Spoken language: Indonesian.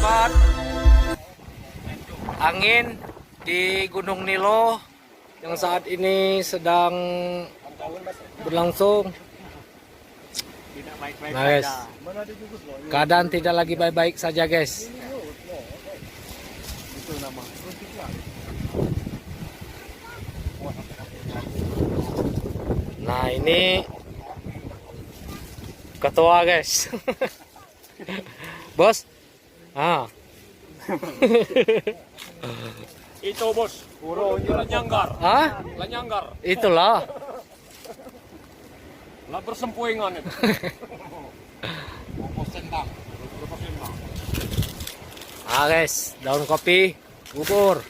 tempat angin di Gunung Nilo yang saat ini sedang berlangsung. Nah guys, keadaan tidak lagi baik-baik saja guys. Nah ini ketua guys. Bos. Itu bos, lanyanggar. Lanyanggar. Itulah. Lah bersempuingan itu. Guys, daun kopi gugur.